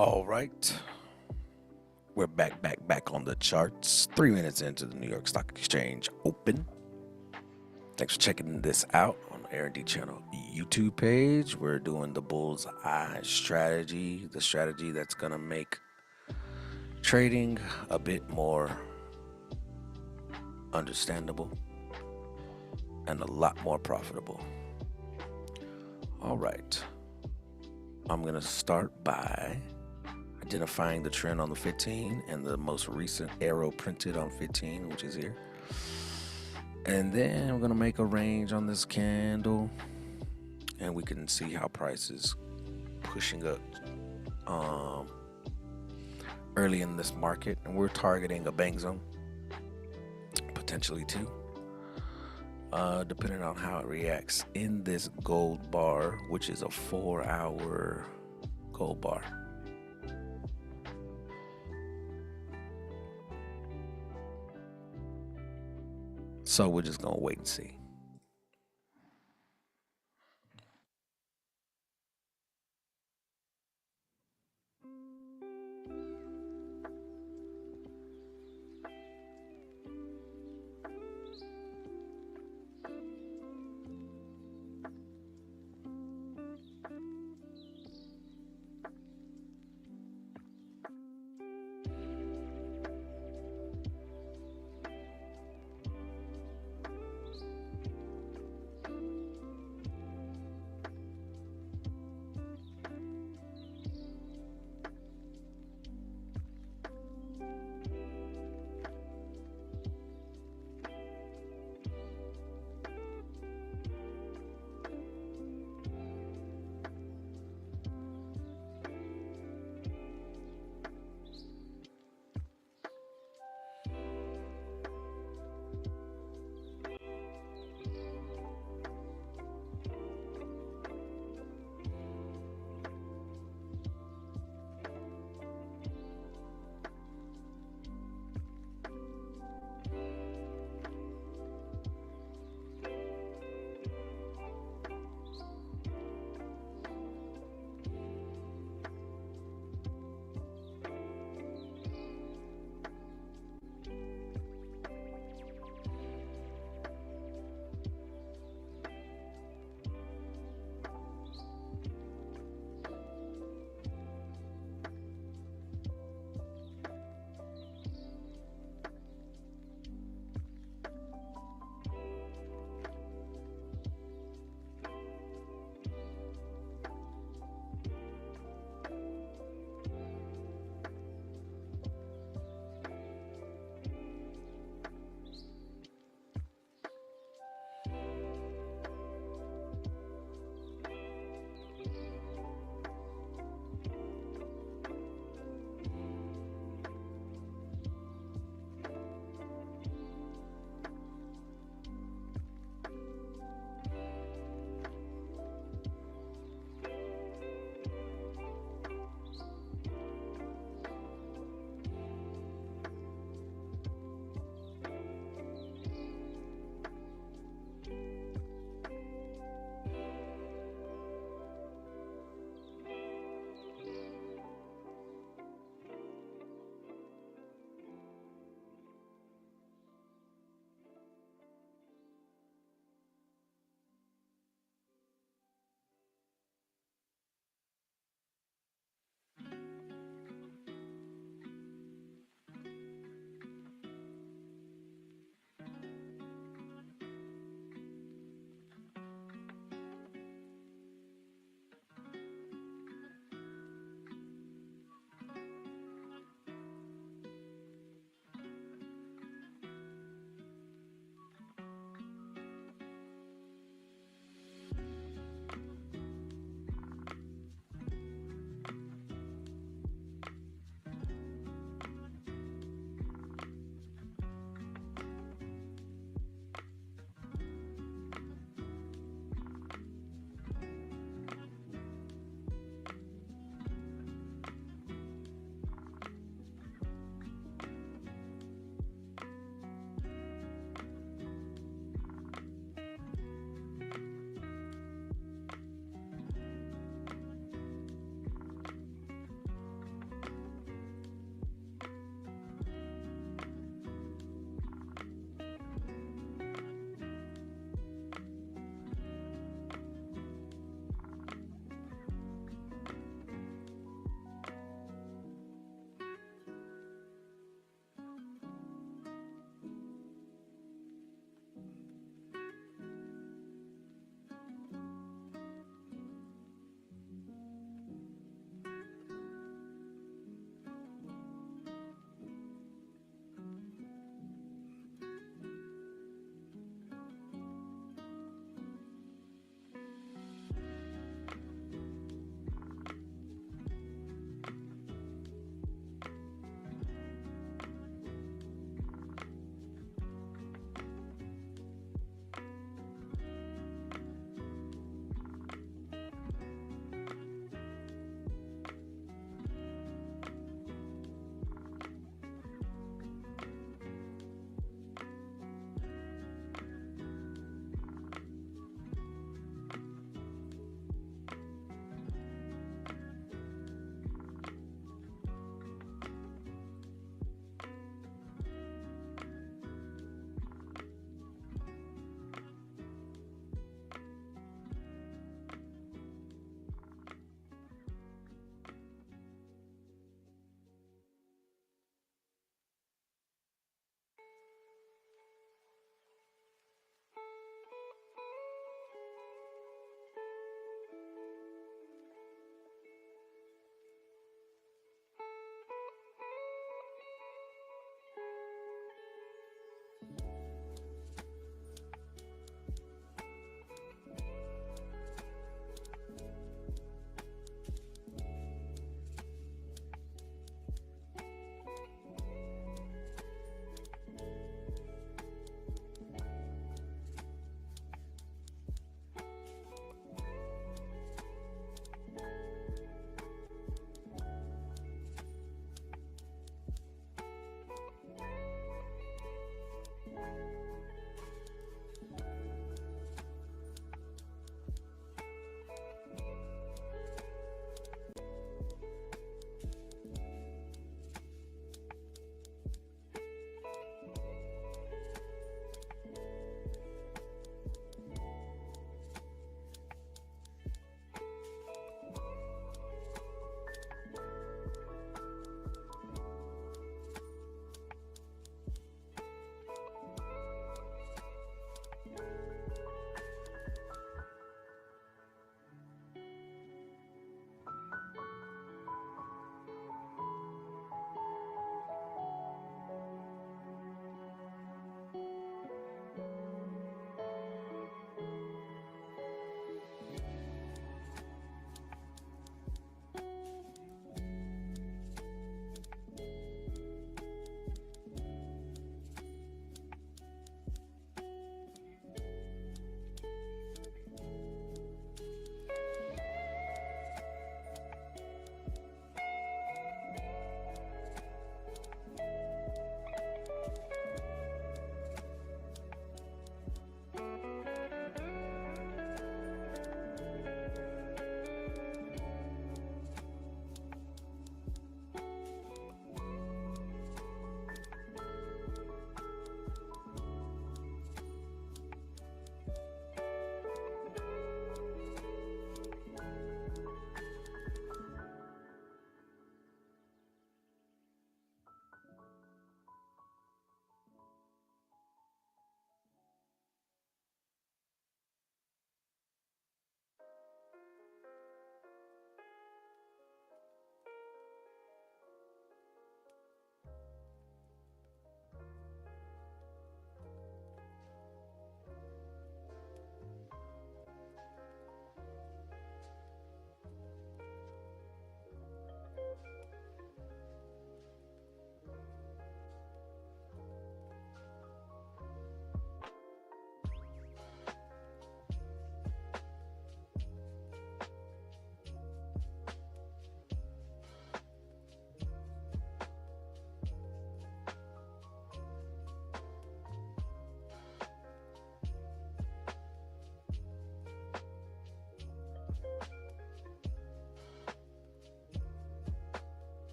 All right. We're back on the charts. 3 minutes into the New York Stock Exchange Open. Thanks for checking this out on the AaronDchannel YouTube page. We're doing the bullseye strategy, the strategy that's going to make trading a bit more understandable and a lot more profitable. All right. I'm going to start by identifying the trend on the 15 and the most recent arrow printed on 15, which is here. And then we're going to make a range on this candle, and we can see how price is pushing up early in this market, and we're targeting a bank zone, potentially two, depending on how it reacts in this gold bar, which is a 4-hour gold bar. So we're just going to wait and see.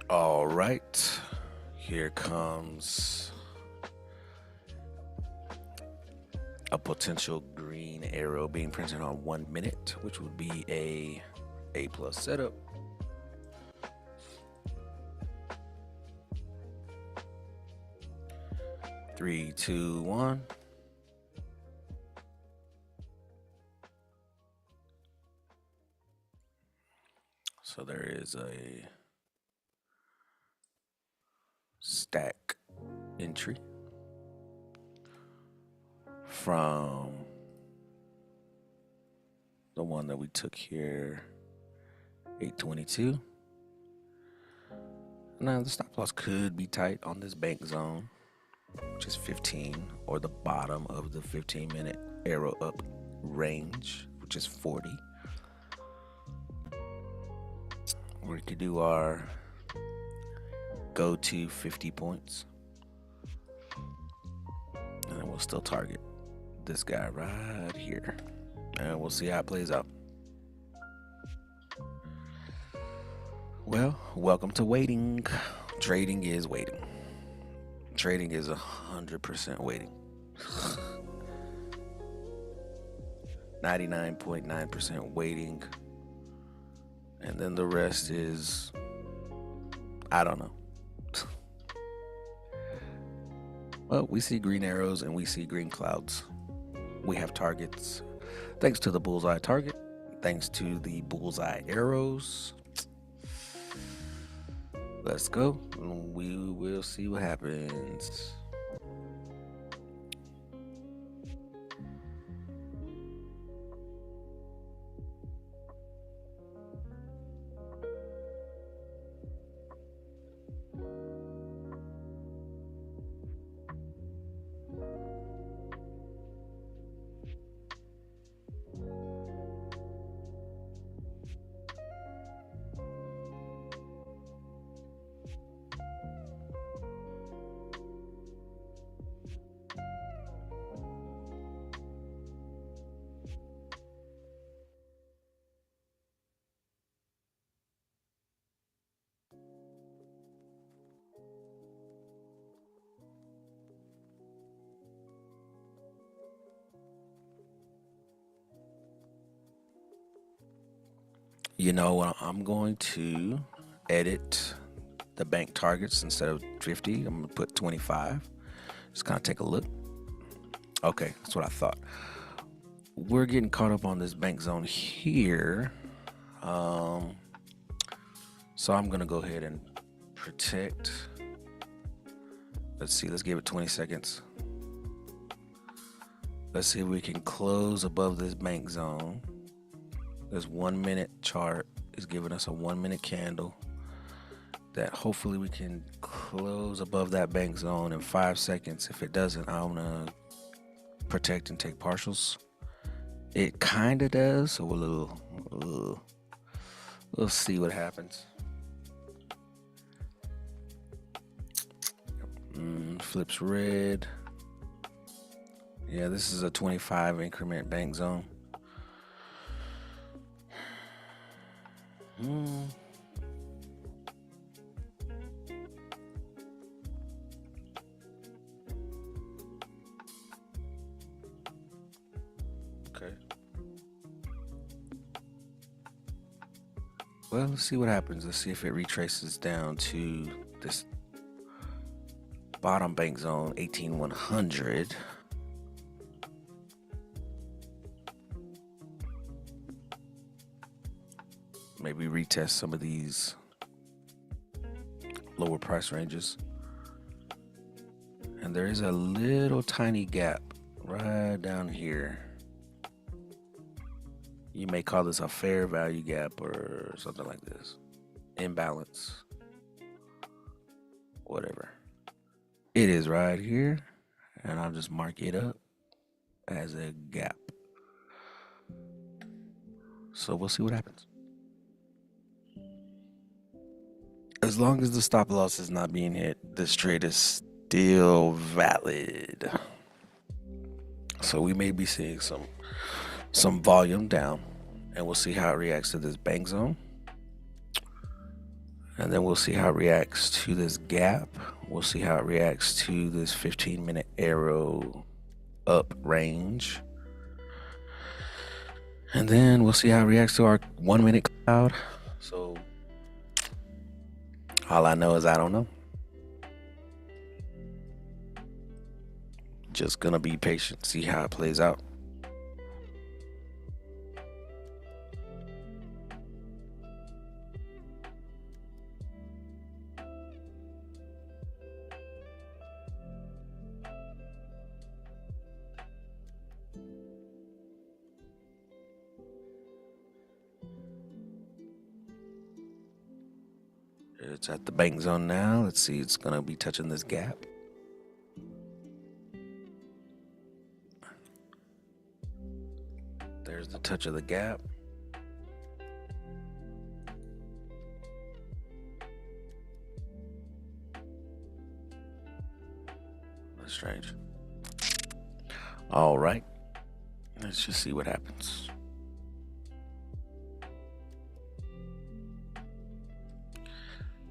All right, here comes a potential green arrow being printed on 1 minute, which would be A plus setup. Three, two, one. So there is a stack entry from the one that we took here, 822. Now the stop loss could be tight on this bank zone, which is 15, or the bottom of the 15-minute arrow up range, which is 40. We could do our go to 50 points, and then we'll still target this guy right here, and we'll see how it plays out. Well, welcome to waiting. Trading is waiting. Trading is 100% waiting. 99.9% waiting. And then the rest is, I don't know. Well, we see green arrows and we see green clouds. We have targets. Thanks to the bullseye target. Thanks to the bullseye arrows. Let's go. We will see what happens. You know, I'm going to edit the bank targets. Instead of 50, I'm going to put 25. Just kind of take a look. Okay, that's what I thought. We're getting caught up on this bank zone here. So I'm going to go ahead and protect. Let's see, let's give it 20 seconds. Let's see if we can close above this bank zone. This 1 minute chart is giving us a 1 minute candle that hopefully we can close above that bank zone in 5 seconds. If it doesn't, I'm gonna protect and take partials. It kind of does, so we'll see what happens. Flips red. Yeah, this is a 25 increment bank zone. Okay. Well, let's see what happens. Let's see if it retraces down to this bottom bank zone, 18100. Maybe retest some of these lower price ranges. And there is a little tiny gap right down here. You may call this a fair value gap or something like this. Imbalance. Whatever. It is right here. And I'll just mark it up as a gap. So we'll see what happens. As long as the stop loss is not being hit, this trade is still valid. So we may be seeing some volume down, and we'll see how it reacts to this bank zone. And then we'll see how it reacts to this gap. We'll see how it reacts to this 15-minute arrow up range. And then we'll see how it reacts to our 1-minute cloud. So all I know is I don't know. Just gonna be patient, see how it plays out. It's at the bank zone now. Let's see, it's gonna be touching this gap. There's the touch of the gap. That's strange. All right, let's just see what happens.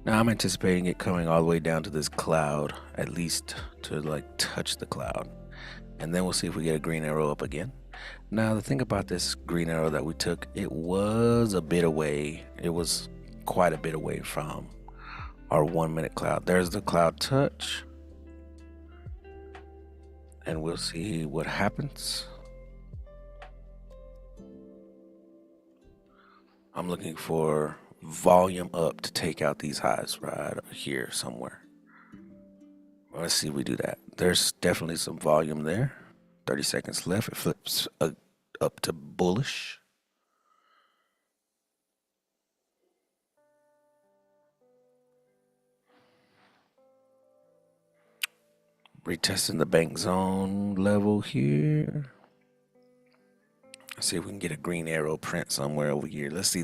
Now I'm anticipating it coming all the way down to this cloud, at least to like touch the cloud. And then we'll see if we get a green arrow up again. Now the thing about this green arrow that we took, it was a bit away. It was quite a bit away from our 1-minute cloud. There's the cloud touch. And we'll see what happens. I'm looking for volume up to take out these highs right here somewhere. Let's see if we do that. There's definitely some volume there. 30 seconds left. It flips up to bullish. Retesting the bank zone level here. Let's see if we can get a green arrow print somewhere over here. Let's see.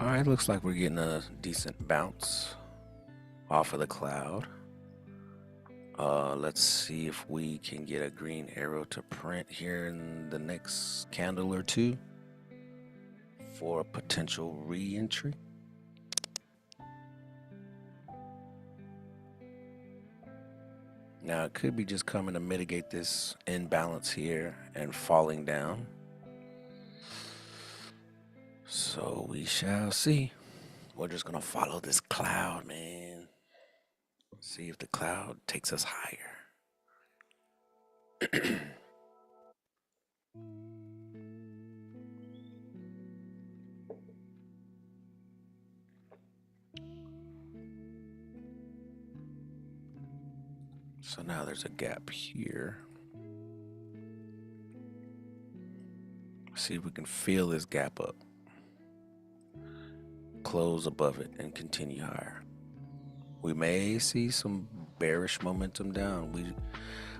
All right, looks like we're getting a decent bounce off of the cloud. Let's see if we can get a green arrow to print here in the next candle or two for a potential re-entry. Now it could be just coming to mitigate this imbalance here and falling down. So we shall see. We're just gonna follow this cloud, man. See if the cloud takes us higher. So now there's a gap here. See if we can fill this gap up. Close above it and continue higher. We may see some bearish momentum down.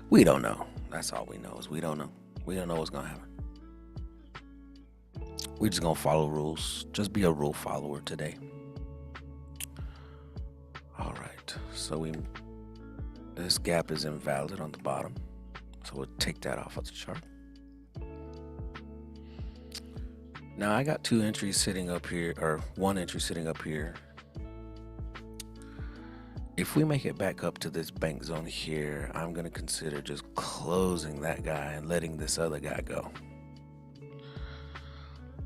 We don't know. That's all we know is we don't know. We don't know what's gonna happen. We're just gonna follow rules. Just be a rule follower today. All right. So this gap is invalid on the bottom. So we'll take that off of the chart. Now I got 2 entries sitting up here, or 1 entry sitting up here. If we make it back up to this bank zone here, I'm gonna consider just closing that guy and letting this other guy go.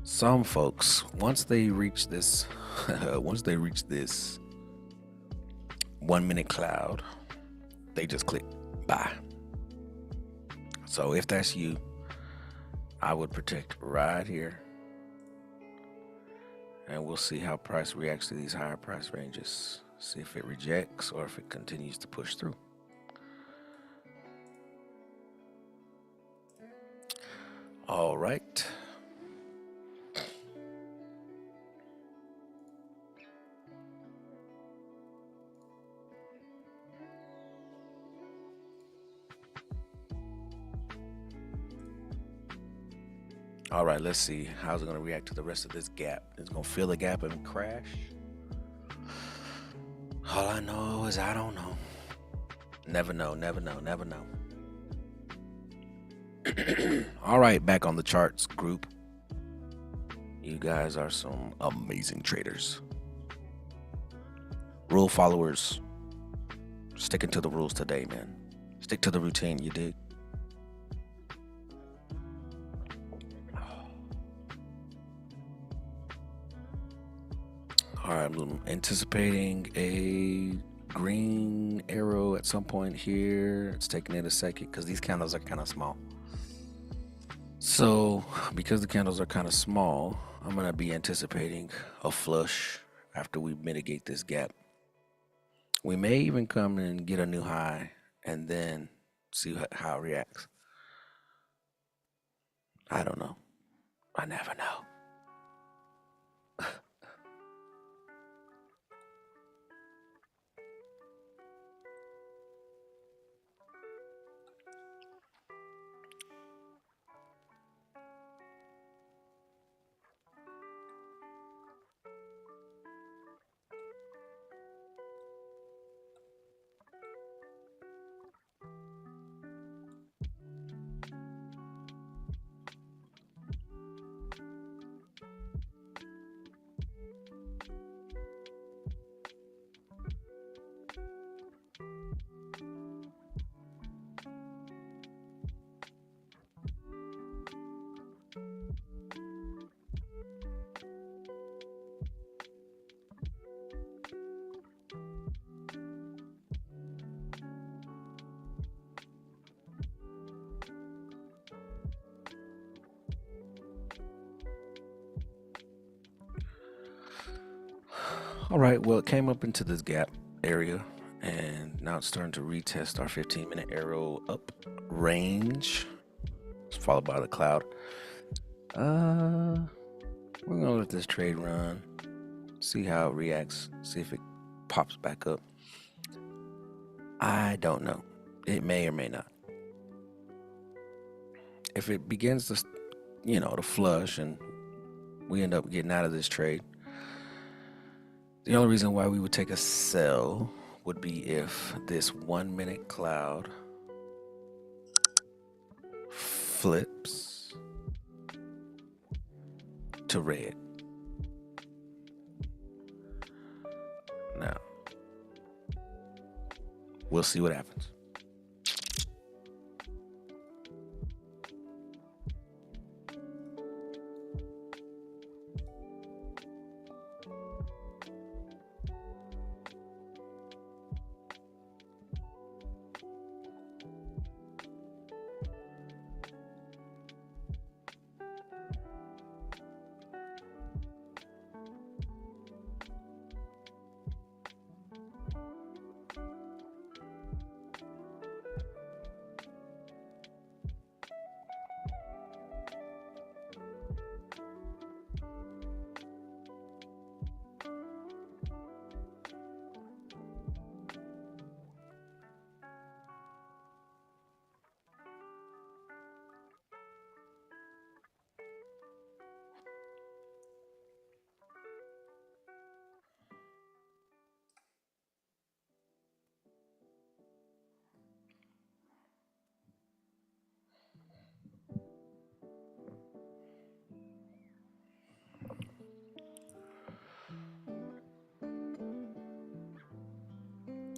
Some folks, once they reach this 1-minute cloud, they just click buy. So if that's you, I would protect right here. And we'll see how price reacts to these higher price ranges. See if it rejects or if it continues to push through. All right. All right, let's see. How's it going to react to the rest of this gap? It's going to fill the gap and crash. All I know is I don't know. Never know, never know, never know. All right, back on the charts group. You guys are some amazing traders. Rule followers. Sticking to the rules today, man. Stick to the routine, you dig? All right, I'm anticipating a green arrow at some point here. It's taking it a second because these candles are kind of small. So because the candles are kind of small, I'm going to be anticipating a flush after we mitigate this gap. We may even come and get a new high and then see how it reacts. I don't know. I never know. All right, well, it came up into this gap area, and now it's starting to retest our 15-minute arrow up range. It's followed by the cloud. We're gonna let this trade run, see how it reacts, see if it pops back up. I don't know. It may or may not. If it begins to, to flush and we end up getting out of this trade, the only reason why we would take a sell would be if this 1 minute cloud flips to red. Now, we'll see what happens.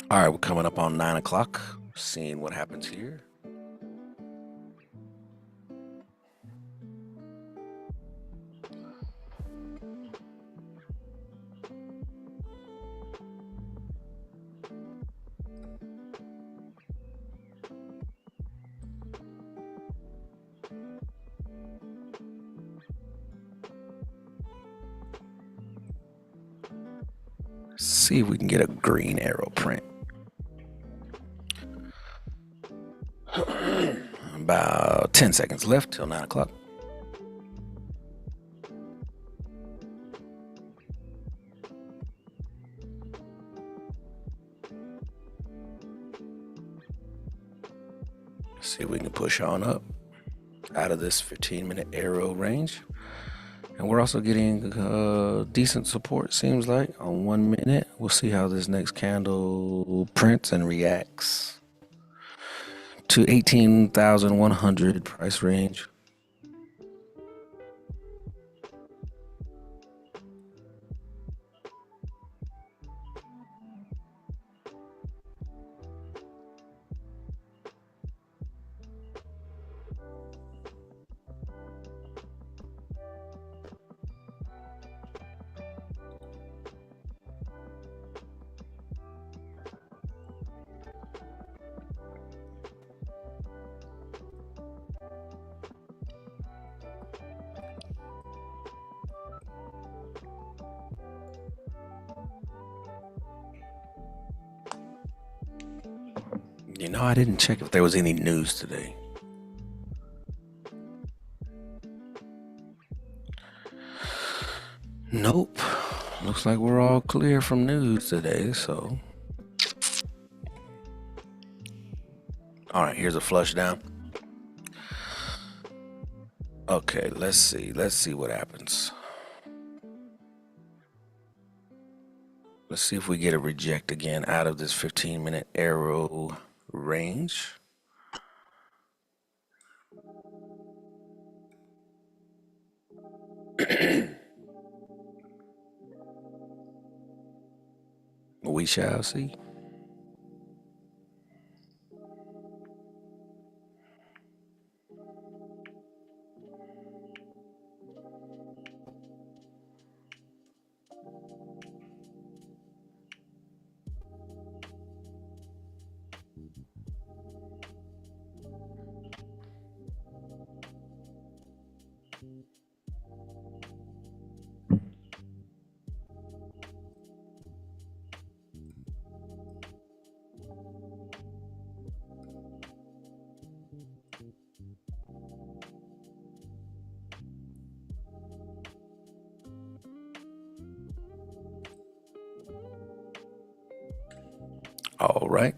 All right, we're coming up on 9 o'clock, seeing what happens here. see if we can get a green arrow print. About 10 seconds left till 9 o'clock. See if we can push on up out of this 15-minute arrow range. And we're also getting decent support, seems like, on 1 minute. We'll see how this next candle prints and reacts to 18,100 price range. You know, I didn't check if there was any news today. Nope. Looks like we're all clear from news today, so. All right, here's a flush down. Okay, let's see what happens. Let's see if we get a reject again out of this 15-minute arrow range. We shall see. All right.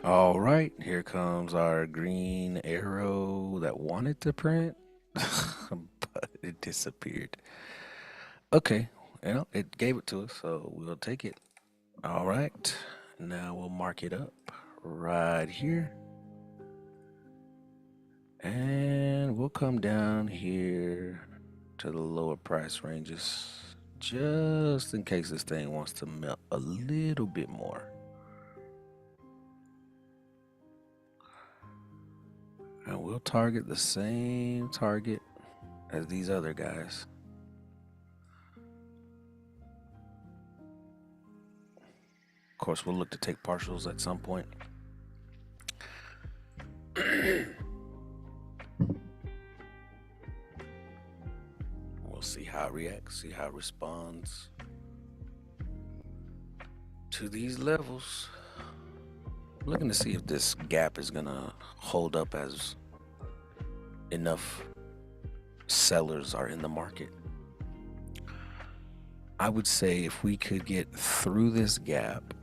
All right, here comes our green arrow that wanted to print, but it disappeared. Okay, it gave it to us, so we'll take it. All right, now we'll mark it up right here. And we'll come down here to the lower price ranges just in case this thing wants to melt a little bit more. And we'll target the same target as these other guys. Of course, we'll look to take partials at some point. We'll see how it reacts, see how it responds to these levels. I'm looking to see if this gap is gonna hold up as enough sellers are in the market. I would say if we could get through this gap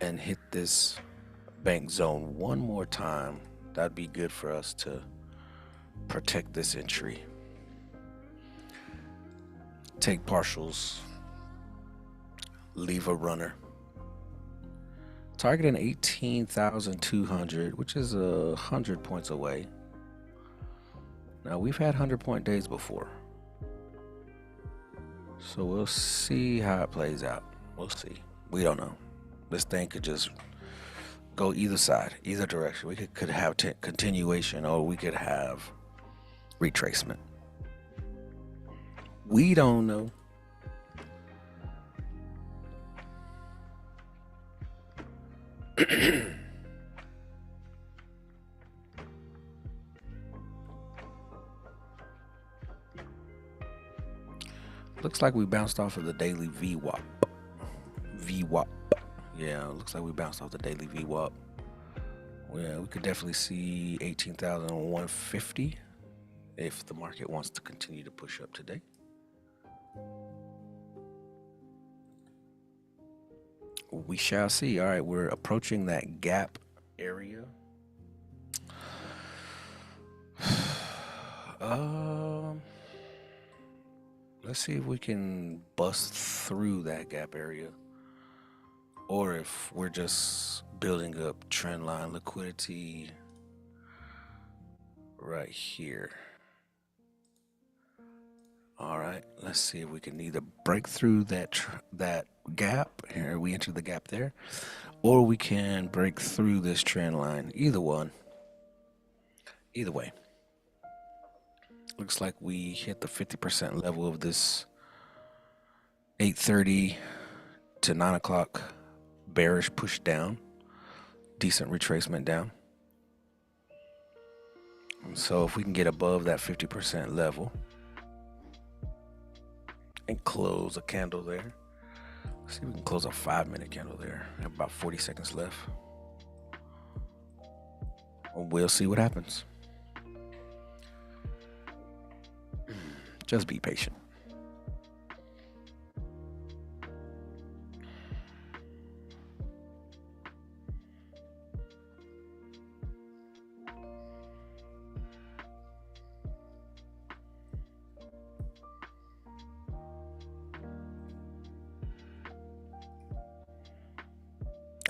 and hit this bank zone one more time, that'd be good for us to protect this entry. Take partials, leave a runner. Targeting 18,200, which is 100 points away. Now, we've had 100-point days before, so we'll see how it plays out. We'll see. We don't know. This thing could just go either side, either direction. We could have continuation, or we could have retracement. We don't know. Looks like we bounced off of the daily VWAP. VWAP. Yeah, looks like we bounced off the daily VWAP. Yeah, we could definitely see 18,150 if the market wants to continue to push up today. We shall see. All right, we're approaching that gap area. Let's see if we can bust through that gap area, or if we're just building up trend line liquidity right here. All right, let's see if we can either break through that gap here. We enter the gap there, or we can break through this trend line. Either one. Either way. Looks like we hit the 50% level of this 8:30 to 9 o'clock bearish push down. Decent retracement down. So if we can get above that 50% level and close a candle there. Let's see if we can close a 5-minute candle there. We have about 40 seconds left. We'll see what happens. Just be patient.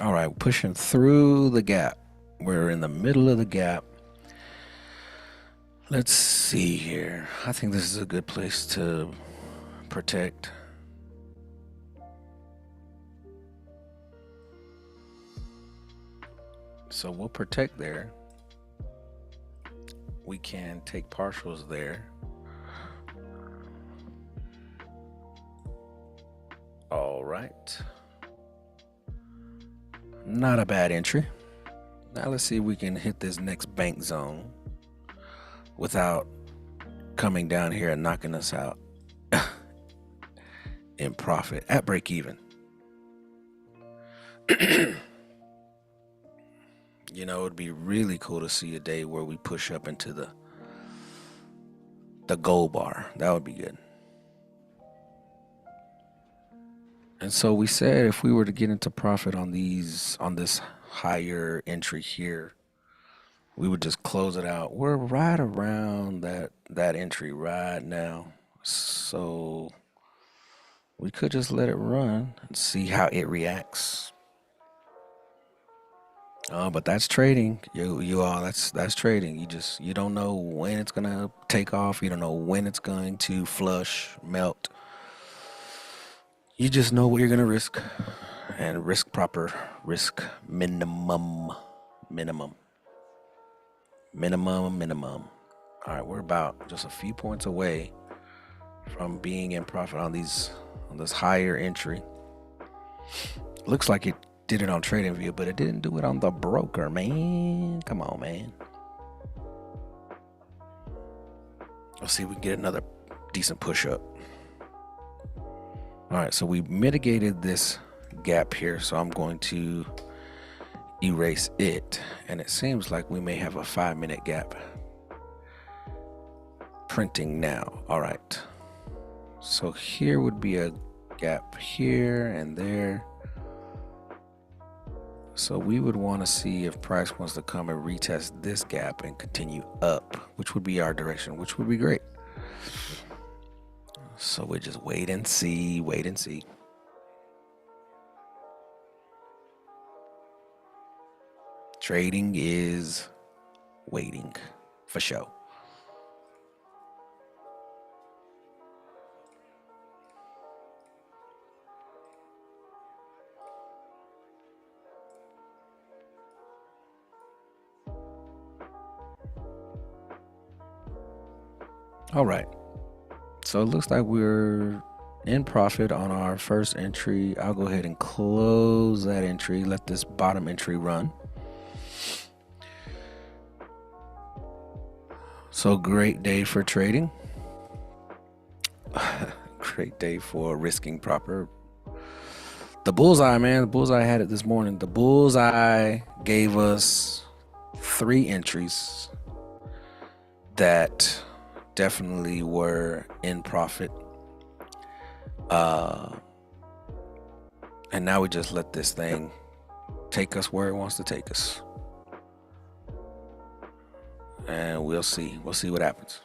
All right, pushing through the gap. We're in the middle of the gap. Let's see here. I think this is a good place to protect. So we'll protect there. We can take partials there. All right. Not a bad entry. Now let's see if we can hit this next bank zone without coming down here and knocking us out in profit at break even. You know, it'd be really cool to see a day where we push up into the gold bar. That would be good. And so we said if we were to get into profit on this higher entry here, we would just close it out. We're right around that entry right now. So we could just let it run and see how it reacts. But that's trading. You all, that's trading. You don't know when it's gonna take off. You don't know when it's going to flush, melt. You just know what you're gonna risk, and risk proper, risk minimum. All right, we're about just a few points away from being in profit on this higher entry. Looks like it did it on TradingView, but it didn't do it on the broker, man. Come on, man. Let's see if we can get another decent push up. All right, so we mitigated this gap here, so I'm going to erase it, and it seems like we may have a 5-minute gap printing now. All right, so here would be a gap here and there. So we would want to see if price wants to come and retest this gap and continue up, which would be our direction, which would be great. So we just wait and see. Trading is waiting for show. All right. So it looks like we're in profit on our first entry. I'll go ahead and close that entry. Let this bottom entry run. So great day for trading. Great day for risking proper. The bullseye, man. The bullseye had it this morning. The bullseye gave us 3 entries that definitely were in profit. And now we just let this thing take us where it wants to take us. And we'll see. We'll see what happens.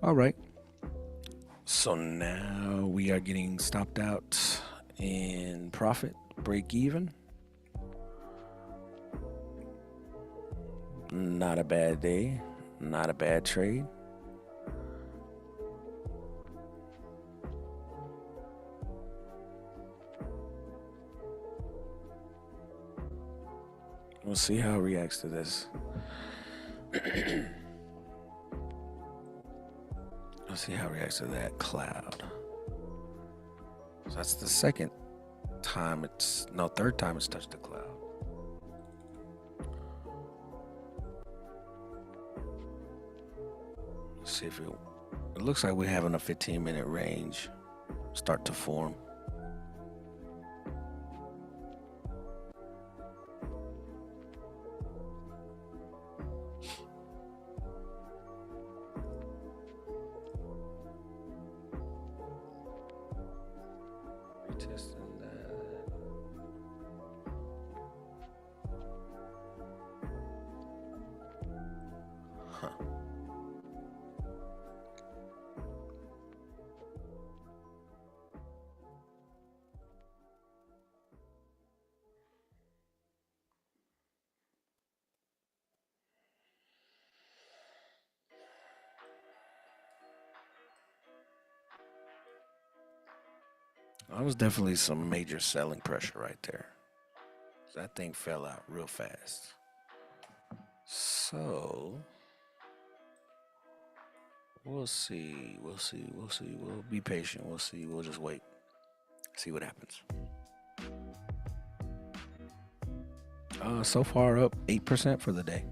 All right. So now we are getting stopped out in profit, break even. Not a bad day, not a bad trade. We'll see how it reacts to this. Let's see how it reacts to that cloud. So that's the third time it's touched the cloud. Let's see if it looks like we're having a 15-minute range start to form. Retesting that. Huh. That was definitely some major selling pressure right there. That thing fell out real fast. So we'll see. We'll be patient. We'll see. We'll just wait. See what happens. So far up 8% for the day.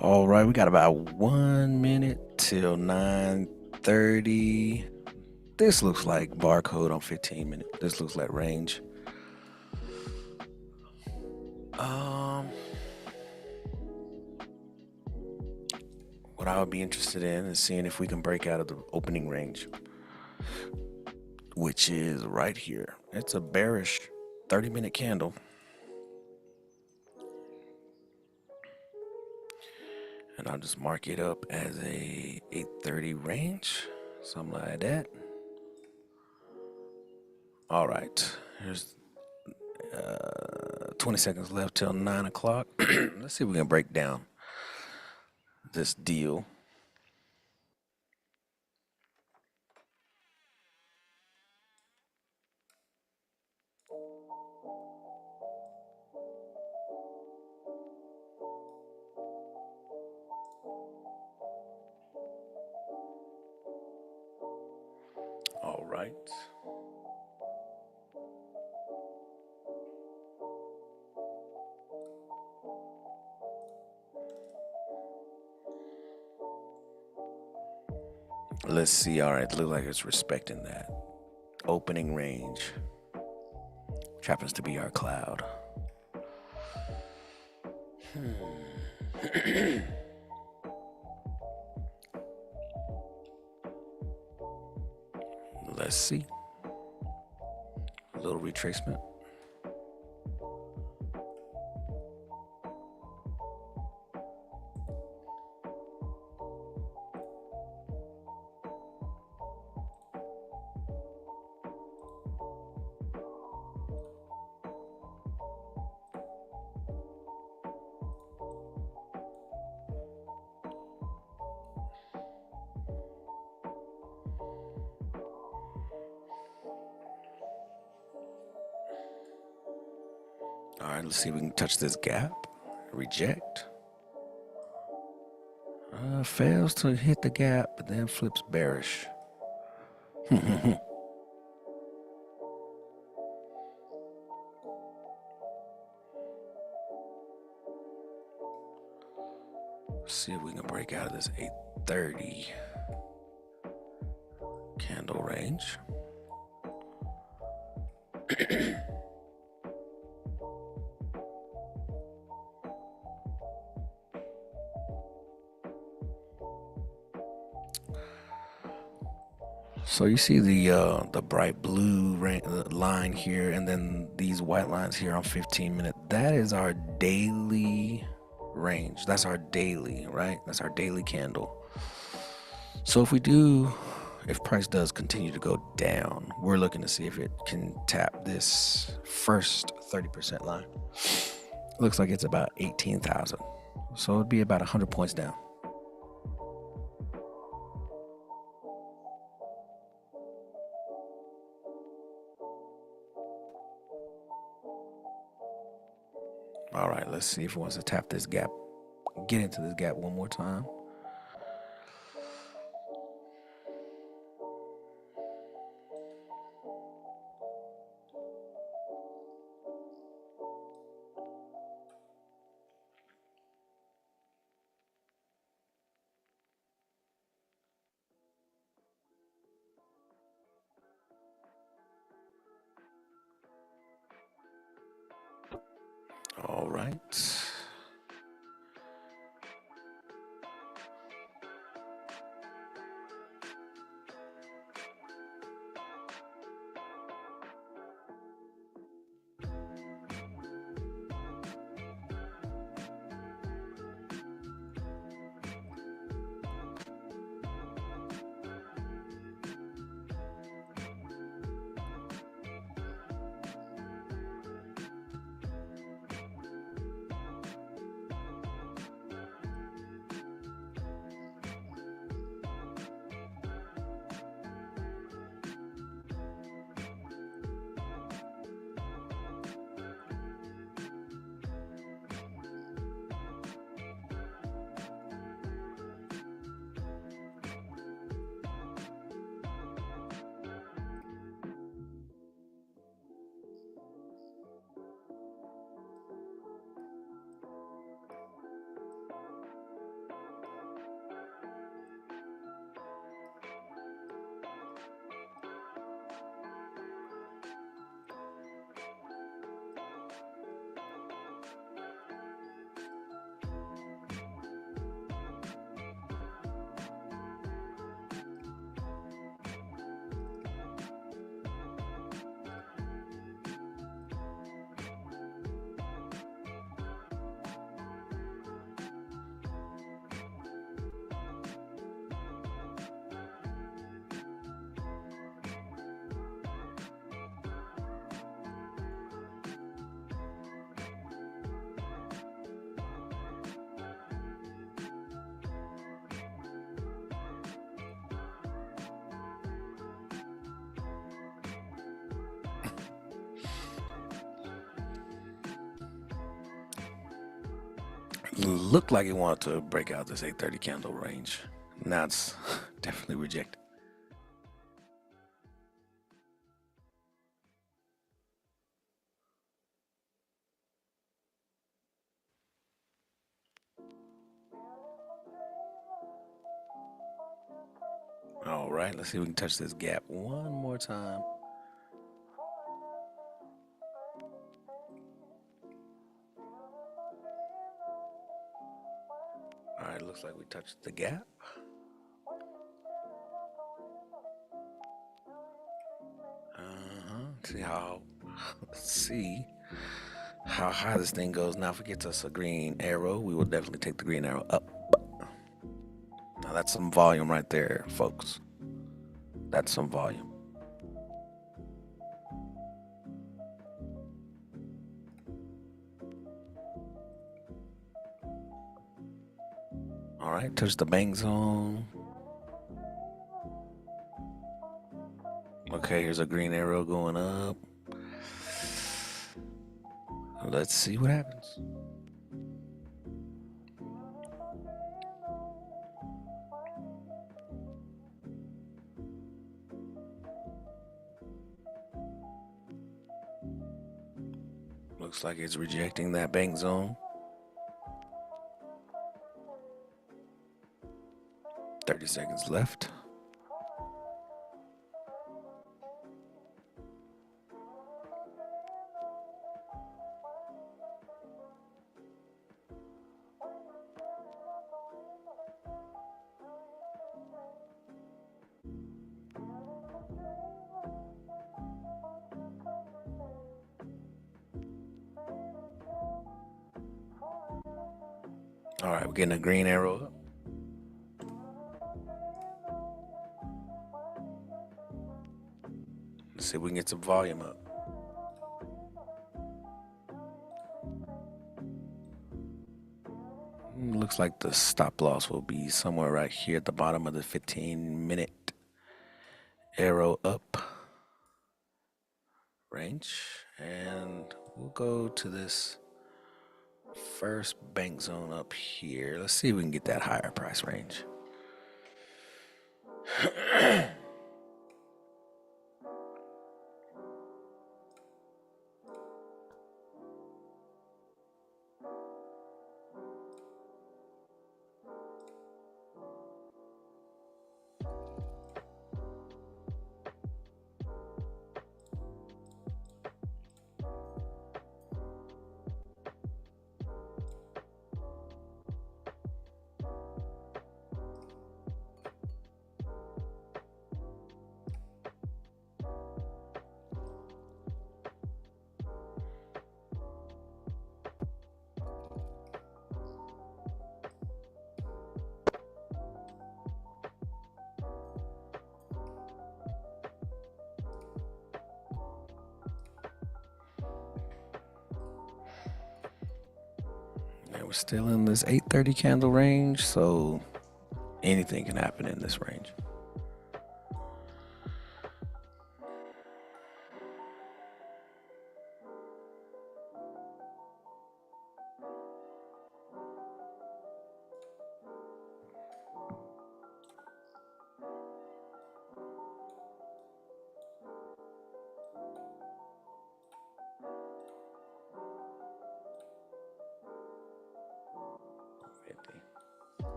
All right, we got about 1 minute till 9:30. This looks like barcode on 15 minutes. This looks like range. What I would be interested in is seeing if we can break out of the opening range, which is right here. It's a bearish 30-minute candle. And I'll just mark it up as a 8:30 range, something like that. All right, here's 20 seconds left till 9 o'clock. Let's see if we can break down this deal. All right. Let's see. All right, it looks like it's respecting that opening range, which happens to be our cloud. Let's see. A little retracement. All right, let's see if we can touch this gap. Reject. Fails to hit the gap, but then flips bearish. See if we can break out of this 8:30 candle range. So you see the bright blue line here, and then these white lines here on 15 minute. That is our daily range. That's our daily, right? That's our daily candle. So if price does continue to go down, we're looking to see if it can tap this first 30% line. Looks like it's about 18,000. So it'd be about 100 points down. All right, let's see if it wants to tap this gap, get into this gap one more time. All right. Looked like it wanted to break out this 830 candle range. Now it's definitely rejected. All right, let's see if we can touch this gap one more time. All right, looks like we touched the gap. Let's see how high this thing goes. Now, if it gets us a green arrow, we will definitely take the green arrow up. Now, that's some volume right there, folks. That's some volume. All right, touch the bank zone. Okay, here's a green arrow going up. Let's see what happens. Looks like it's rejecting that bank zone. 30 seconds left. All right, we're getting a green arrow up. Let's see if we can get some volume up. Looks like the stop loss will be somewhere right here at the bottom of the 15-minute arrow up range. And we'll go to this first bank zone up here. Let's see if we can get that higher price range. And we're still in this 830 candle range, so anything can happen in this range.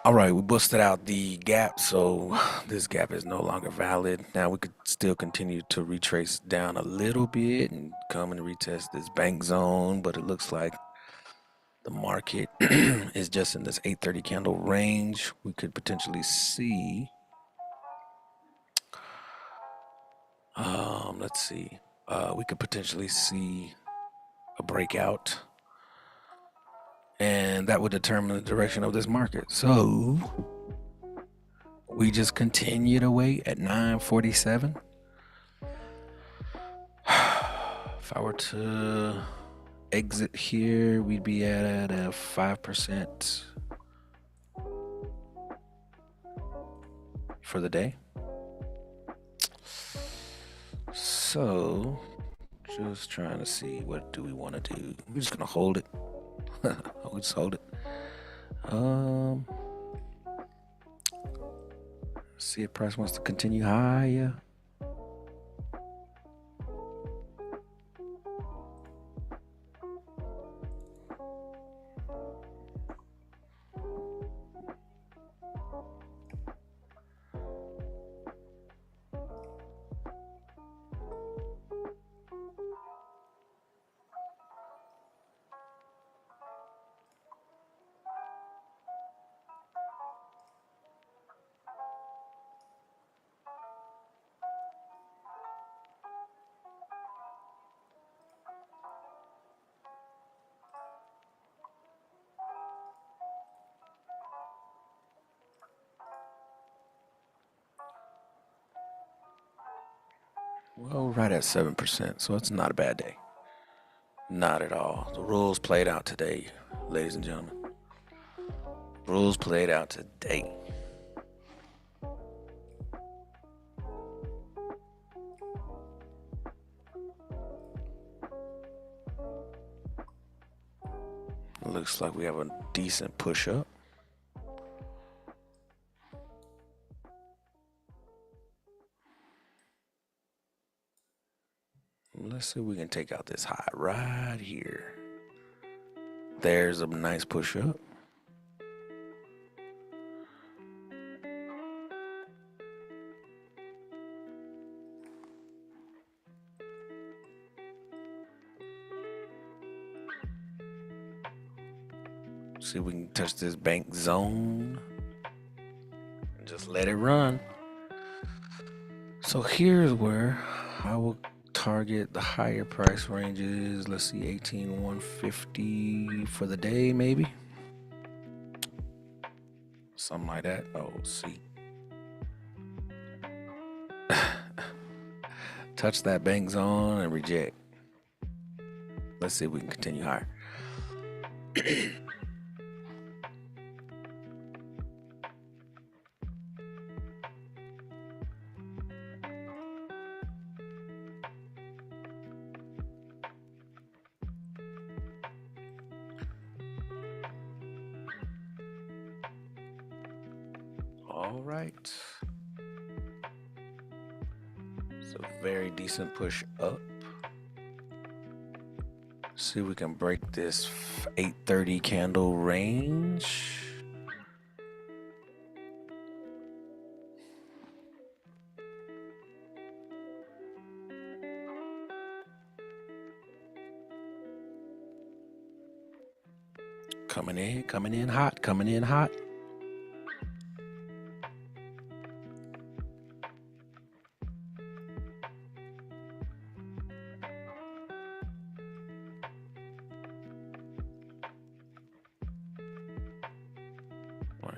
All right, we busted out the gap, so this gap is no longer valid. Now we could still continue to retrace down a little bit and come and retest this bank zone, but it looks like the market is just in this 830 candle range. We could potentially see, let's see, we could potentially see a breakout, and that would determine the direction of this market. So we just continue to wait at 947. If I were to exit here, we'd be at a 5% for the day. So just trying to see, what do we want to do? We're just gonna hold it. We'll just hold it. See if price wants to continue higher. Well, right at 7%, so it's not a bad day. Not at all. The rules played out today, ladies and gentlemen. Rules played out today. Looks like we have a decent push up. Let's see if we can take out this high right here. There's a nice push up. See if we can touch this bank zone and just let it run. So here's where I will target the higher price ranges. Let's see, 18,150 for the day, maybe. Something like that. Oh, see. touch that bank zone and reject. Let's see if we can continue higher. All right. It's a very decent push up. See if we can break this 830 candle range. Coming in hot, coming in hot.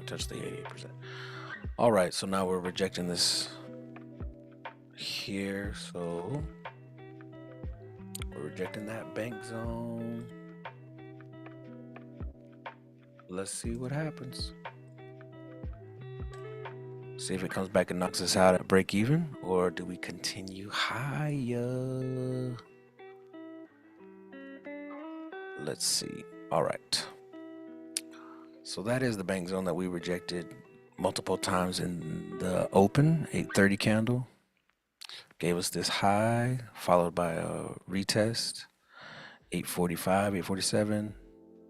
Touch the 88%. All right, so now we're rejecting this here. So we're rejecting that bank zone. Let's see what happens. See if it comes back and knocks us out at break even, or do we continue higher? Let's see. All right. So that is the bank zone that we rejected multiple times in the open, 830 candle. Gave us this high, followed by a retest, 845, 847.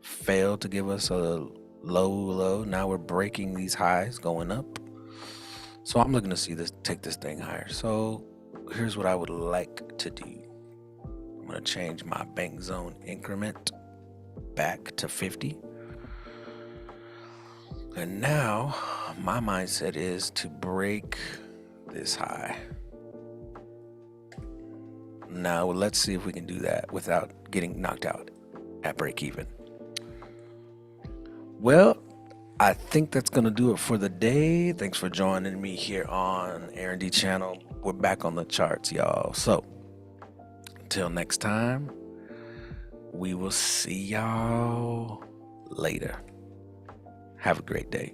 Failed to give us a low. Now we're breaking these highs, going up. So I'm looking to see this, take this thing higher. So here's what I would like to do. I'm gonna change my bank zone increment back to 50. And now my mindset is to break this high. Now let's see if we can do that without getting knocked out at break even. Well, I think that's gonna do it for the day. Thanks for joining me here on AaronDchannel. We're back on the charts, y'all. So until next time, we will see y'all later. Have a great day.